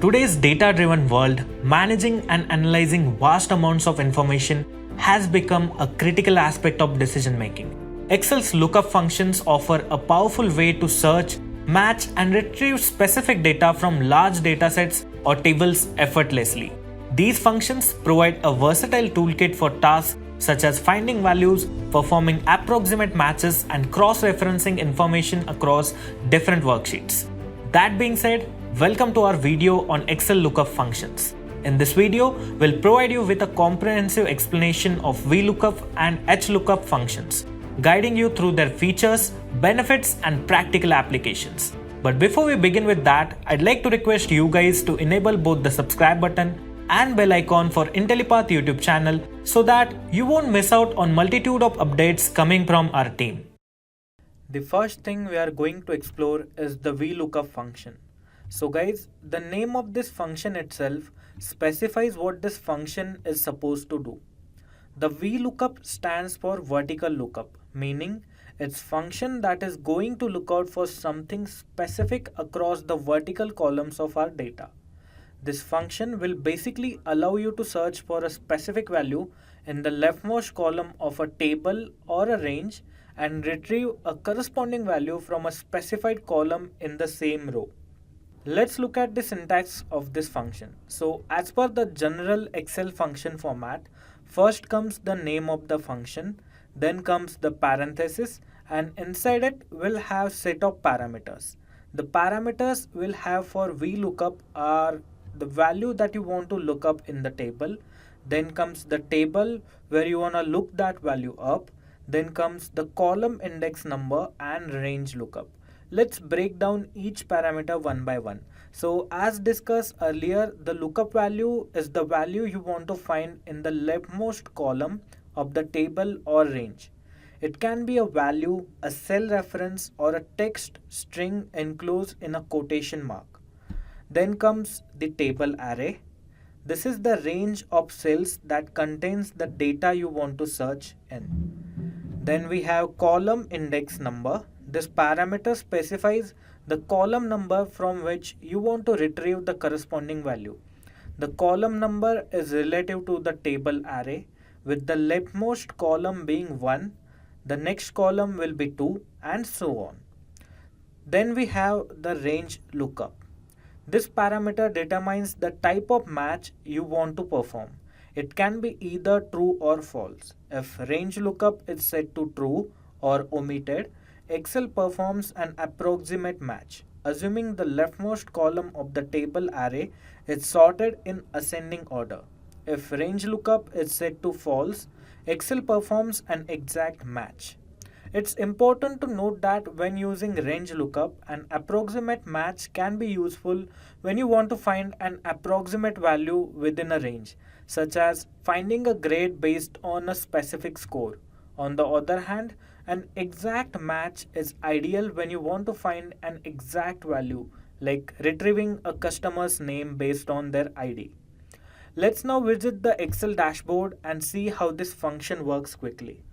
today's data-driven world, managing and analyzing vast amounts of information has become a critical aspect of decision-making. Excel's lookup functions offer a powerful way to search, match, and retrieve specific data from large datasets or tables effortlessly. These functions provide a versatile toolkit for tasks such as finding values, performing approximate matches, and cross-referencing information across different worksheets. That being said, welcome to our video on Excel Lookup functions. In this video, we'll provide you with a comprehensive explanation of Vlookup and HLookup functions, guiding you through their features, benefits, and practical applications. But before we begin with that, I'd like to request you guys to enable both the subscribe button and bell icon for Intellipaat YouTube channel so that you won't miss out on multitude of updates coming from our team. The first thing we are going to explore is the Vlookup function. So guys, the name of this function itself specifies what this function is supposed to do. The Vlookup stands for vertical lookup, meaning it's function that is going to look out for something specific across the vertical columns of our data. This function will basically allow you to search for a specific value in the leftmost column of a table or a range and retrieve a corresponding value from a specified column in the same row. Let's look at the syntax of this function. So as per the general Excel function format, first comes the name of the function, then comes the parenthesis, and inside it will have set of parameters. The parameters will have for Vlookup are the value that you want to look up in the table, then comes the table where you want to look that value up, then comes the column index number and range lookup. Let's break down each parameter one by one. So as discussed earlier, the lookup value is the value you want to find in the leftmost column of the table or range. It can be a value, a cell reference, or a text string enclosed in a quotation mark. Then comes the table array. This is the range of cells that contains the data you want to search in. Then we have column index number. This parameter specifies the column number from which you want to retrieve the corresponding value. The column number is relative to the table array, with the leftmost column being 1, the next column will be 2, and so on. Then we have the range lookup. This parameter determines the type of match you want to perform. It can be either true or false. If range lookup is set to true or omitted, Excel performs an approximate match, assuming the leftmost column of the table array is sorted in ascending order. If range lookup is set to false, Excel performs an exact match. It's important to note that when using range lookup, an approximate match can be useful when you want to find an approximate value within a range, such as finding a grade based on a specific score. On the other hand, an exact match is ideal when you want to find an exact value, like retrieving a customer's name based on their ID. Let's now visit the Excel dashboard and see how this function works quickly.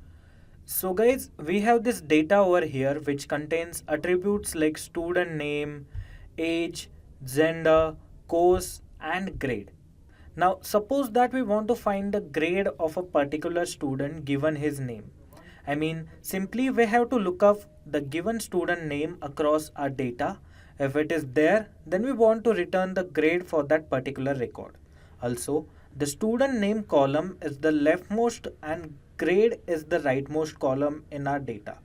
So guys, we have this data over here which contains attributes like student name, age, gender, course, and grade. Now suppose that we want to find the grade of a particular student given his name. Simply we have to look up the given student name across our data. If it is there, then we want to return the grade for that particular record. Also, the student name column is the leftmost and grade is the rightmost column in our data.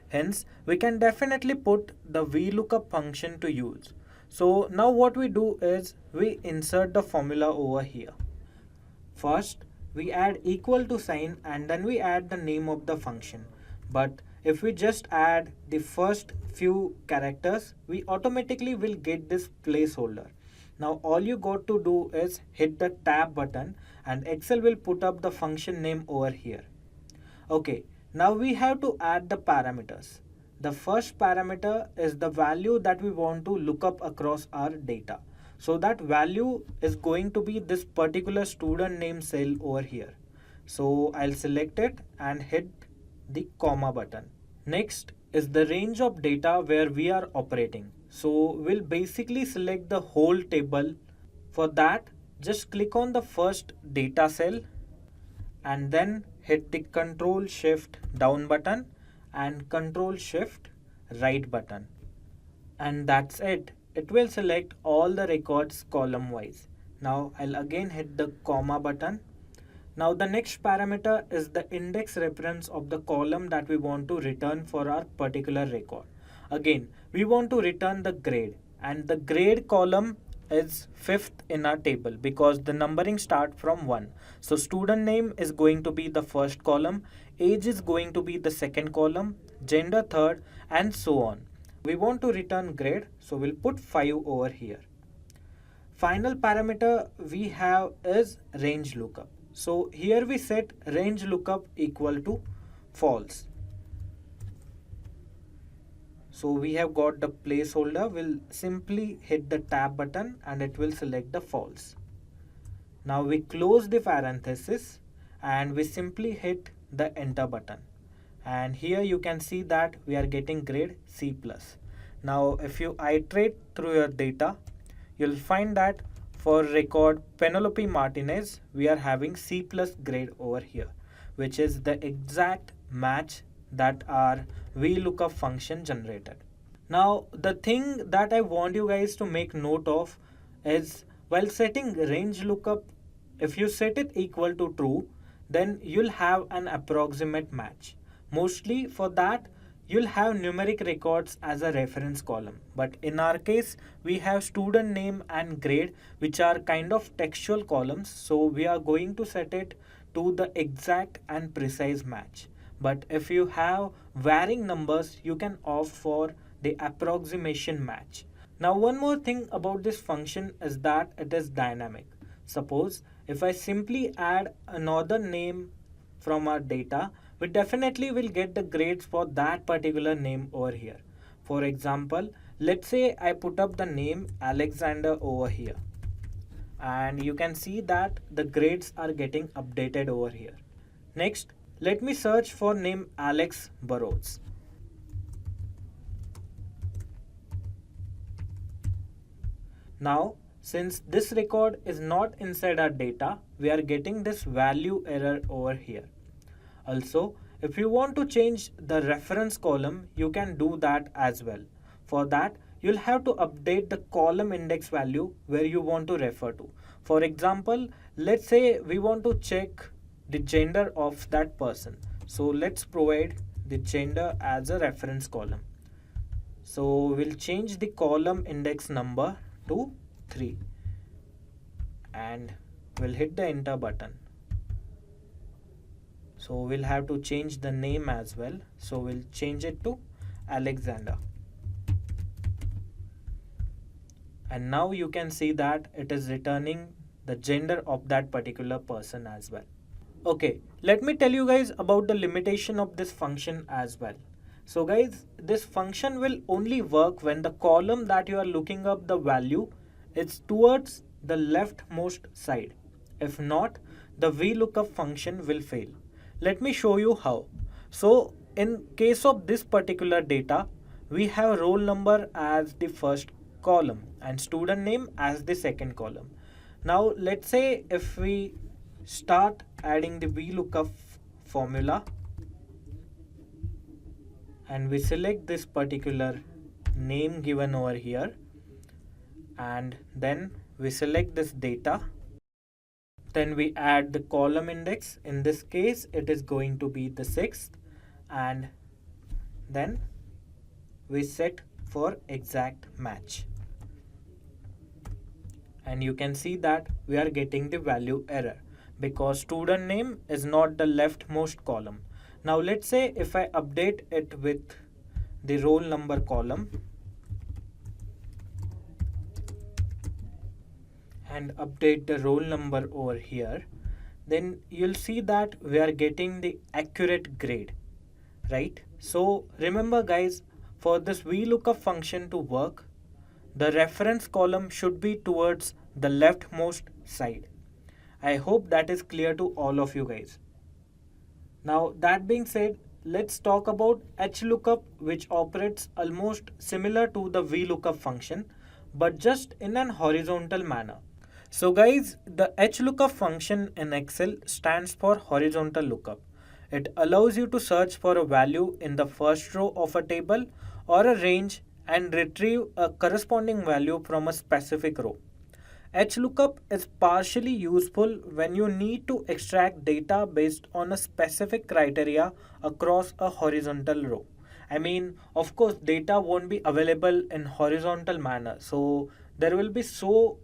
Hence, we can definitely put the Vlookup function to use. So now what we do is we insert the formula over here. First, we add equal to sign and then we add the name of the function. But if we just add the first few characters, we automatically will get this placeholder. Now all you got to do is hit the tab button and Excel will put up the function name over here. Okay, now we have to add the parameters. The first parameter is the value that we want to look up across our data. So that value is going to be this particular student name cell over here. So I'll select it and hit the comma button. Next is the range of data where we are operating. So we'll basically select the whole table For that, just click on the first data cell and then hit the Control Shift down button and Control Shift right button. And that's it. It will select all the records column wise. Now I'll again hit the comma button. Now the next parameter is the index reference of the column that we want to return for our particular record. Again, we want to return the grade, and the grade column is fifth in our table because the numbering start from 1. So student name is going to be the first column, age is going to be the second column, gender third, and so on. We want to return grade, so we'll put 5 over here. Final parameter we have is range lookup. So here we set range lookup equal to false. So we have got the placeholder. We'll simply hit the tab button and it will select the false. Now we close the parenthesis and we simply hit the enter button. And here you can see that we are getting grade C+. Now if you iterate through your data, you'll find that for record Penelope Martinez, we are having C+ grade over here, which is the exact match that our Vlookup function generated. Now the thing that I want you guys to make note of is while setting range lookup, if you set it equal to true, then you'll have an approximate match. Mostly for that, you'll have numeric records as a reference column. But in our case, we have student name and grade, which are kind of textual columns. So we are going to set it to the exact and precise match. But if you have varying numbers, you can opt for the approximation match. Now one more thing about this function is that it is dynamic. Suppose if I simply add another name from our data, we definitely will get the grades for that particular name over here. For example, let's say I put up the name Alexander over here. And you can see that the grades are getting updated over here. Next, let me search for name Alex Burrows. Now, since this record is not inside our data, we are getting this value error over here. Also, if you want to change the reference column, you can do that as well. For that, you'll have to update the column index value where you want to refer to. For example, let's say we want to check the gender of that person. So let's provide the gender as a reference column. So we'll change the column index number to 3 and we'll hit the enter button. So we'll have to change the name as well. So we'll change it to Alexander. And now you can see that it is returning the gender of that particular person as well. Okay, let me tell you guys about the limitation of this function as well. So guys, this function will only work when the column that you are looking up the value is towards the leftmost side. If not, the Vlookup function will fail. Let me show you how. So in case of this particular data, we have roll number as the first column and student name as the second column. Now let's say if we start adding the Vlookup formula and we select this particular name given over here and then we select this data. Then we add the column index. In this case, it is going to be the 6th and then we set for exact match. And you can see that we are getting the value error because student name is not the leftmost column. Now let's say if I update it with the roll number column and update the roll number over here, then you'll see that we are getting the accurate grade, right? So remember guys, for this Vlookup function to work, the reference column should be towards the leftmost side. I hope that is clear to all of you guys. Now that being said, let's talk about HLookup, which operates almost similar to the Vlookup function, but just in an horizontal manner. So guys, the HLookup function in Excel stands for horizontal lookup. It allows you to search for a value in the first row of a table or a range and retrieve a corresponding value from a specific row. HLookup is partially useful when you need to extract data based on a specific criteria across a horizontal row. I mean, of course, data won't be available in horizontal manner, so there will be so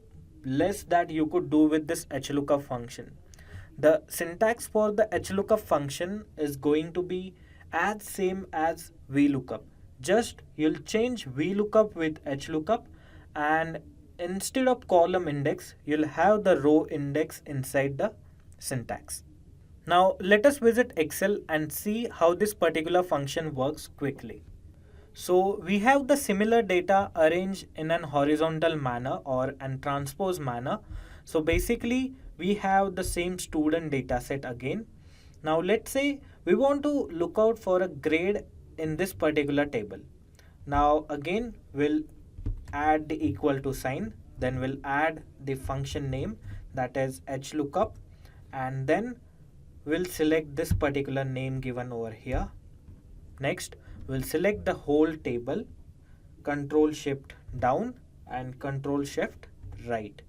less that you could do with this HLookup function. The syntax for the HLookup function is going to be as same as VLOOKUP. Just you'll change VLOOKUP with HLookup, and instead of column index, you'll have the row index inside the syntax. Now let us visit Excel and see how this particular function works quickly. So we have the similar data arranged in an horizontal manner or an transpose manner. So basically we have the same student data set again. Now let's say we want to look out for a grade in this particular table. Now again we'll add the equal to sign, then we'll add the function name, that is HLookup, and then we'll select this particular name given over here. Next, we'll select the whole table, Control Shift down and Control Shift right,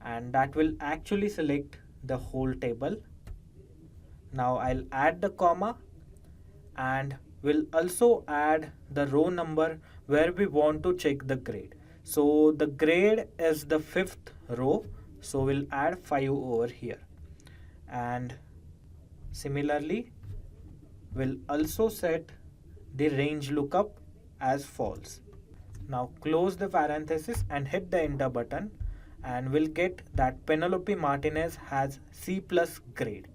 and that will actually select the whole table. Now I'll add the comma, and we'll also add the row number where we want to check the grade. So the grade is the 5th row, so we'll add 5 over here. And similarly, we'll also set the range lookup as false. Now close the parenthesis and hit the enter button, and we'll get that Penelope Martinez has C plus grade.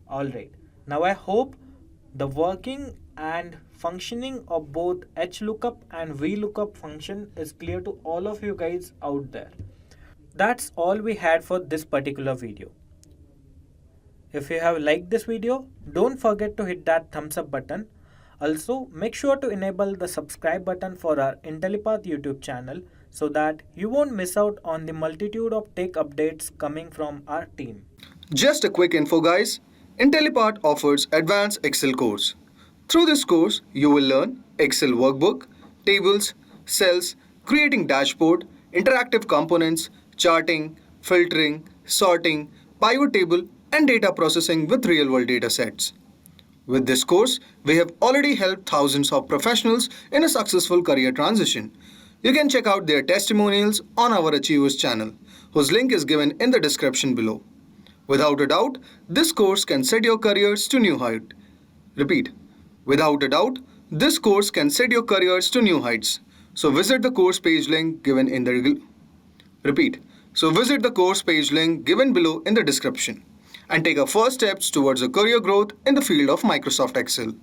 Alright, now I hope the working and functioning of both HLookup and VLOOKUP function is clear to all of you guys out there. That's all we had for this particular video. If you have liked this video, don't forget to hit that thumbs up button. Also, make sure to enable the subscribe button for our Intellipaat YouTube channel so that you won't miss out on the multitude of tech updates coming from our team. Just a quick info guys, Intellipaat offers advanced Excel course. Through this course, you will learn Excel workbook, tables, cells, creating dashboard, interactive components, charting, filtering, sorting, pivot table, and data processing with real-world data sets. With this course, we have already helped thousands of professionals in a successful career transition. You can check out their testimonials on our Achievers channel, whose link is given in the description below. Without a doubt, this course can set your careers to new heights. Repeat. Without a doubt, this course can set your careers to new heights. So visit the course page link given in the Repeat. So visit the course page link given below in the description and take our first steps towards a career growth in the field of Microsoft Excel.